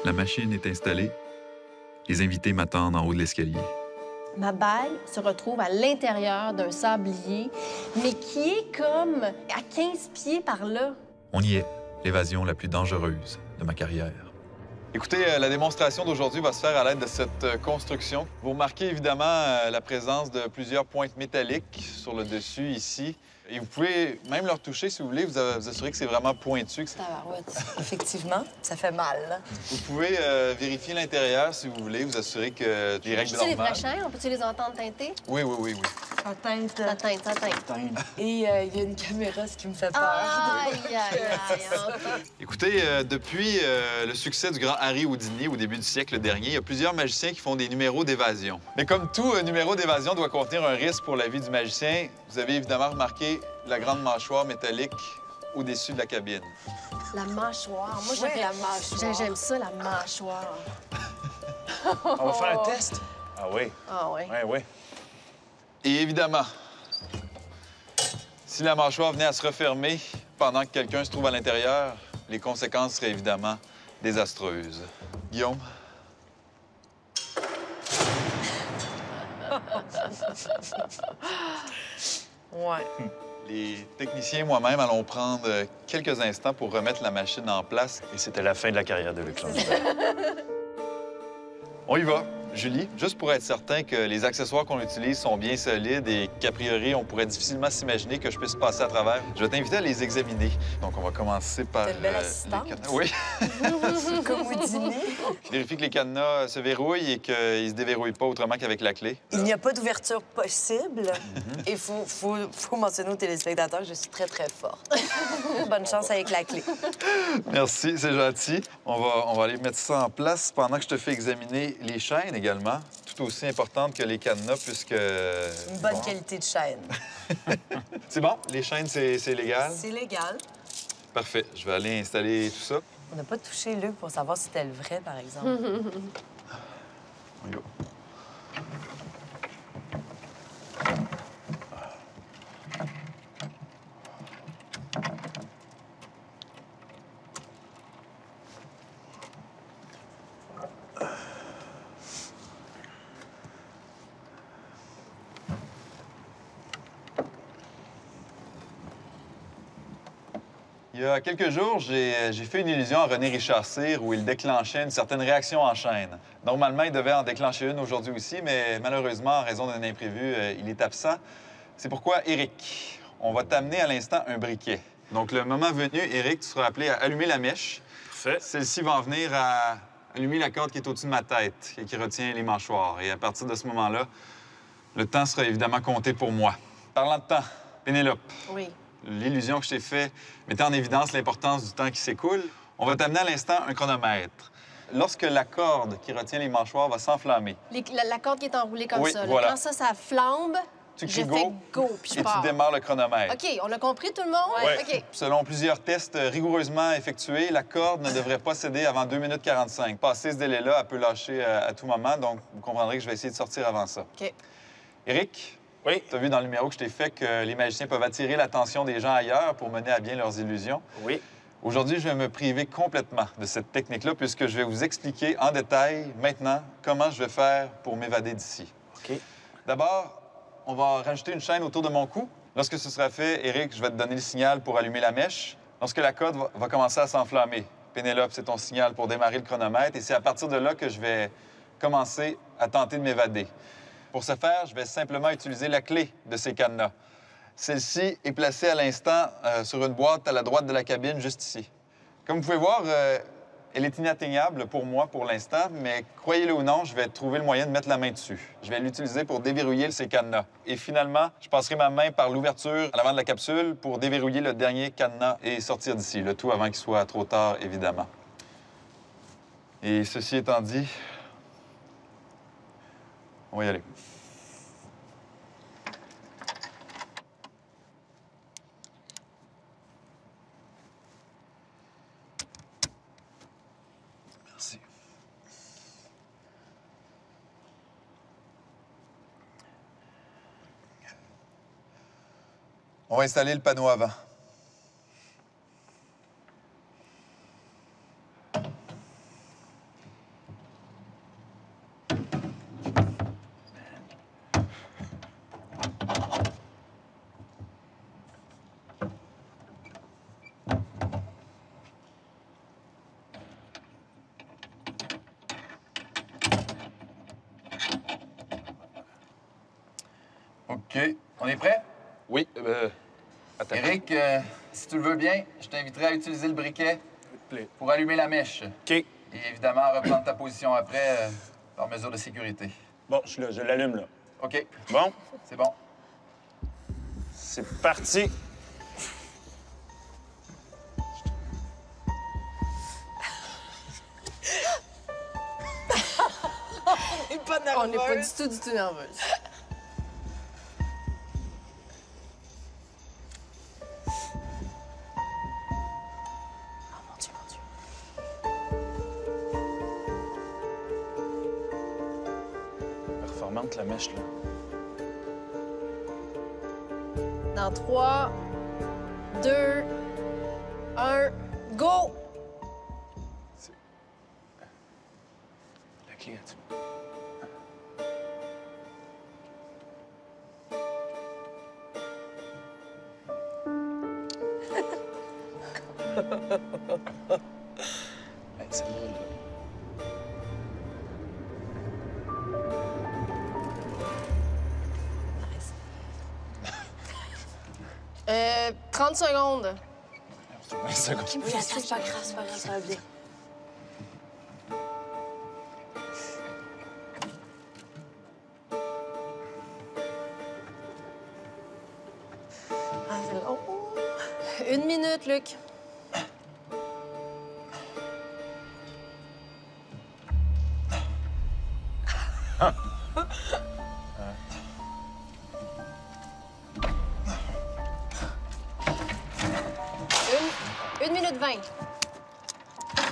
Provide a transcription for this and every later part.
La machine est installée. Les invités m'attendent en haut de l'escalier. Ma bague se retrouve à l'intérieur d'un sablier, mais qui est comme à 15 pieds par là. On y est, l'évasion la plus dangereuse de ma carrière. Écoutez, la démonstration d'aujourd'hui va se faire à l'aide de cette construction. Vous remarquez évidemment la présence de plusieurs pointes métalliques sur le dessus ici. Et vous pouvez même leur toucher si vous voulez, vous assurer que c'est vraiment pointu. Tabarouette. Effectivement, ça fait mal. Vous pouvez vérifier l'intérieur si vous voulez, vous assurer que les règles Tu sais, les vrais normales... chaînes, on peut-tu les entendre teinter? Oui. Ça teinte. Ça teinte, ça teinte. Et il y a une caméra, ce qui me fait peur. Aïe, aïe. Écoutez, depuis le succès du grand Harry Houdini au début du siècle dernier, il y a plusieurs magiciens qui font des numéros d'évasion. Mais comme tout numéro d'évasion doit contenir un risque pour la vie du magicien, vous avez évidemment remarqué la grande mâchoire métallique au-dessus de la cabine. La mâchoire. Moi, Ouais, la mâchoire. J'aime ça, la mâchoire. On va faire un test? Ah oui. Ah oui. Oui. Et évidemment, si la mâchoire venait à se refermer pendant que quelqu'un se trouve à l'intérieur, les conséquences seraient évidemment désastreuses. Guillaume? Ouais. Les techniciens et moi-même allons prendre quelques instants pour remettre la machine en place. Et c'était la fin de la carrière de Luc Langevin. On y va. Julie, juste pour être certain que les accessoires qu'on utilise sont bien solides et qu'a priori, on pourrait difficilement s'imaginer que je puisse passer à travers, je vais t'inviter à les examiner. Donc, on va commencer par... T'as une belle assistante. les cadenas. Oui. Comme Houdini. Je vérifie que les cadenas se verrouillent et qu'ils ne se déverrouillent pas autrement qu'avec la clé. Il n'y a pas d'ouverture possible. Et il faut mentionner aux téléspectateurs que je suis très, très forte. Bonne chance avec la clé. Merci, c'est gentil. On va aller mettre ça en place pendant que je te fais examiner les chaînes également, tout aussi importantes que les cadenas puisque... Une bonne qualité de chaîne. C'est bon? Les chaînes, c'est légal? C'est légal. Parfait. Je vais aller installer tout ça. On n'a pas touché Luc pour savoir si c'était le vrai, par exemple. On y va. Il y a quelques jours, j'ai fait une illusion à René Richard Cyr où il déclenchait une certaine réaction en chaîne. Normalement, il devait en déclencher une aujourd'hui aussi, mais malheureusement, en raison d'un imprévu, il est absent. C'est pourquoi, Éric, on va t'amener à l'instant un briquet. Donc, le moment venu, Éric, tu seras appelé à allumer la mèche. Parfait. Celle-ci va en venir à allumer la corde qui est au-dessus de ma tête et qui retient les mâchoires. Et à partir de ce moment-là, le temps sera évidemment compté pour moi. Parlant de temps, Pénélope. Oui. L'illusion que je t'ai faite mettait en évidence l'importance du temps qui s'écoule. On va t'amener à l'instant un chronomètre. Lorsque la corde qui retient les mâchoires va s'enflammer, La corde qui est enroulée comme Oui, ça. là, voilà. Quand ça flambe, tu je cries fais go go, puis je et tu pars. démarres le chronomètre. OK, on a compris tout le monde? Ouais. OK. Selon plusieurs tests rigoureusement effectués, la corde ne devrait pas céder avant 2 minutes 45. Passé ce délai-là, elle peut lâcher à tout moment, donc vous comprendrez que je vais essayer de sortir avant ça. OK. Éric, Oui. tu as vu dans le numéro que je t'ai fait que les magiciens peuvent attirer l'attention des gens ailleurs pour mener à bien leurs illusions. Oui. Aujourd'hui, je vais me priver complètement de cette technique-là puisque je vais vous expliquer en détail maintenant comment je vais faire pour m'évader d'ici. OK. D'abord, on va rajouter une chaîne autour de mon cou. Lorsque ce sera fait, Éric, je vais te donner le signal pour allumer la mèche. Lorsque la corde va commencer à s'enflammer, Pénélope, c'est ton signal pour démarrer le chronomètre et c'est à partir de là que je vais commencer à tenter de m'évader. Pour ce faire, je vais simplement utiliser la clé de ces cadenas. Celle-ci est placée à l'instant sur une boîte à la droite de la cabine, juste ici. Comme vous pouvez voir, elle est inatteignable pour moi pour l'instant, mais croyez-le ou non, je vais trouver le moyen de mettre la main dessus. Je vais l'utiliser pour déverrouiller ces cadenas. Et finalement, je passerai ma main par l'ouverture à l'avant de la capsule pour déverrouiller le dernier cadenas et sortir d'ici, le tout avant qu'il soit trop tard, évidemment. Et ceci étant dit, on va y aller. Merci. On va installer le panneau avant. OK. On est prêt? Oui, attends. Éric, si tu le veux bien, je t'inviterai à utiliser le briquet Plaît. pour allumer la mèche. OK. Et évidemment, reprendre ta position après, par mesure de sécurité. Bon, je suis là, je l'allume, là. OK, Bon, c'est bon. c'est parti. On n'est pas On n'est pas nerveux. du tout nerveuse. Oh mon Dieu, mon Dieu. Performante, la mèche, là. Dans 3, 2, 1, go! La clé, là-dessus. Hey, ça va, là. 30 secondes. 20 secondes. Oui, attends, c'est pas grave, c'est pas grave, ça va bien. Ah, c'est long. 1 minute, Luc. Une minute 20.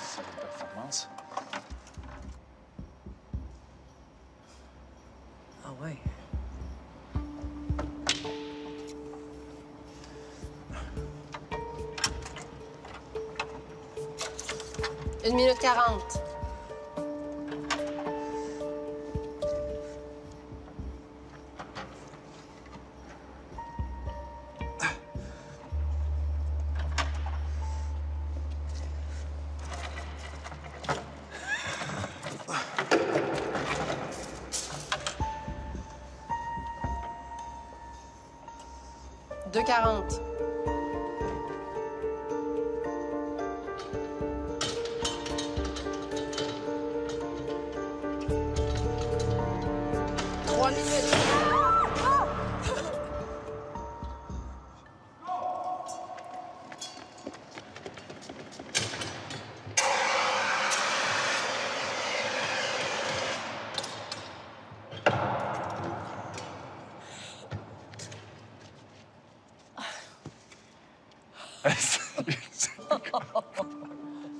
C'est une performance. Ah ouais. Une minute 40. Deux 40. Trois minutes.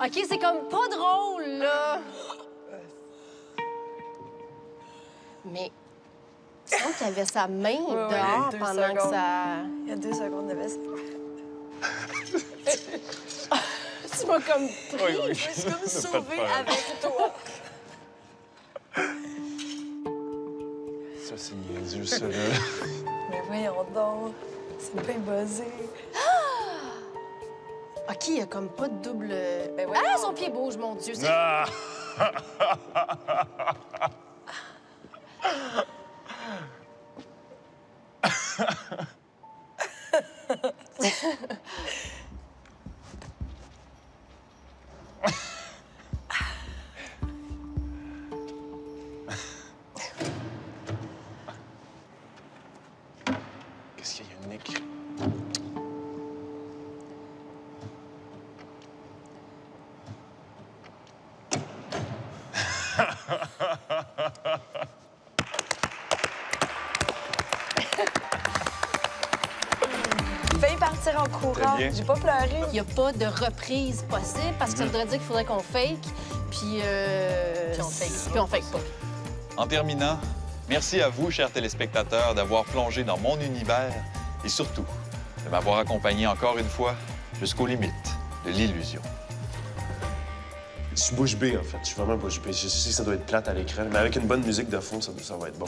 OK, c'est comme pas drôle, là. Mais il semble qu'il avait sa main dehors deux pendant que secondes. ça... Il y a 2 secondes de baisse. Tu m'as comme pris. Oui, oui. Je me suis comme Pas de sauvée peur. avec toi. Ça, c'est niaiseux, ça, là. Mais voyons donc. C'est bien buzzé. OK, il y a comme pas de double... Ben voyons. Ah, son pied bouge, mon Dieu. c'est- Ah! Qu'est-ce qu'il y a, Nick? Failli partir en courant. bien. J'ai pas pleuré. Il n'y a pas de reprise possible parce que ça voudrait dire qu'il faudrait qu'on fake. Puis Puis on fake. Puis on fake pas. En terminant, merci à vous, chers téléspectateurs, d'avoir plongé dans mon univers et surtout de m'avoir accompagné encore une fois jusqu'aux limites de l'illusion. Je suis bouche bée, en fait. Je suis vraiment bouche bée. Je sais que ça doit être plate à l'écran, mais avec une bonne musique de fond, ça va être bon.